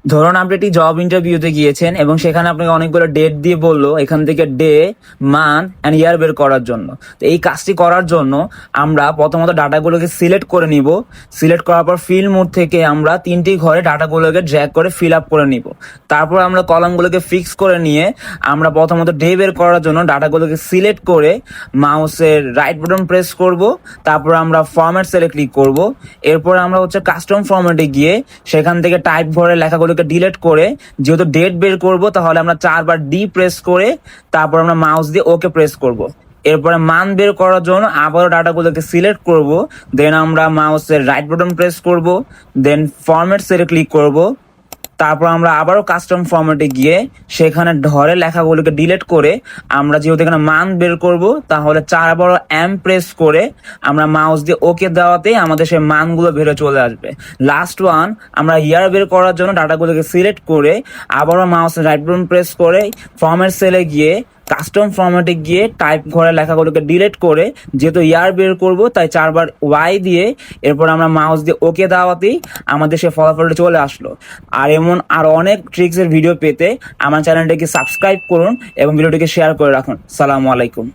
ধরুন আপনি একটি জব ইন্টারভিউতে গিয়েছেন এবং সেখানে আপনাকে অনেকগুলো ডেট দিয়ে বললো এখান থেকে ডে, মান্থ অ্যান্ড ইয়ার বের করার জন্য। তো এই কাজটি করার জন্য আমরা প্রথমত ডাটাগুলোকে সিলেক্ট করে নিব। সিলেক্ট করার পর ফিল মোড থেকে আমরা তিনটি ঘরে ডাটাগুলোকে ড্র্যাগ করে ফিল আপ করে নিব। তারপর আমরা কলামগুলোকে ফিক্স করে নিয়ে আমরা প্রথমত ডে বের করার জন্য ডাটাগুলোকে সিলেক্ট করে মাউসের রাইট বাটন প্রেস করব। তারপর আমরা ফরম্যাট সেলে ক্লিক করব। এরপর আমরা কাস্টম ফরম্যাটে গিয়ে সেখান থেকে টাইপ ঘরে লেখাগুলোকে ডিলিট করে যেহেতু ডেট বের করব তাহলে আমরা 4বার ডি প্রেস করে তারপর আমরা মাউস দিয়ে ওকে প্রেস করব। এরপরে মান বের করার জন্য আবারও ডাটাগুলোকে সিলেক্ট করব। দেন আমরা মাউসের রাইট বাটন প্রেস করব। দেন ফরম্যাট সেলে ক্লিক করব। তারপর আমরা আবারও কাস্টম ফরম্যাটে গিয়ে সেখানে ধরে লেখাগুলোকে ডিলিট করে আমরা যেহেতু এখানে মান বের করব তাহলে 4বার এম প্রেস করে আমরা মাউস দিয়ে ওকে দেওয়াতেই আমাদের সেই মানগুলো বেরো চলে আসবে। লাস্ট ওয়ান, আমরা ইয়ার বের করার জন্য ডাটাগুলোকে সিলেক্ট করে আবারও মাউসের রাইট বাটন প্রেস করে ফরম্যাট সেলে গিয়ে কাস্টম ফরম্যাটে গিয়ে টাইপ ঘরে লেখাগুলোকে ডিলিট করে যেহেতু ইয়ার বের করব তাই 4বার ওয়াই দিয়ে এরপর আমরা মাউস দিয়ে ওকে দেওয়াতেই আমাদের সে ফলাফলটা চলে আসলো। আর এমন আর অনেক ট্রিক্সের ভিডিও পেতে আমার চ্যানেলটিকে সাবস্ক্রাইব করুন এবং ভিডিওটিকে শেয়ার করে রাখুন। সালামু আলাইকুম।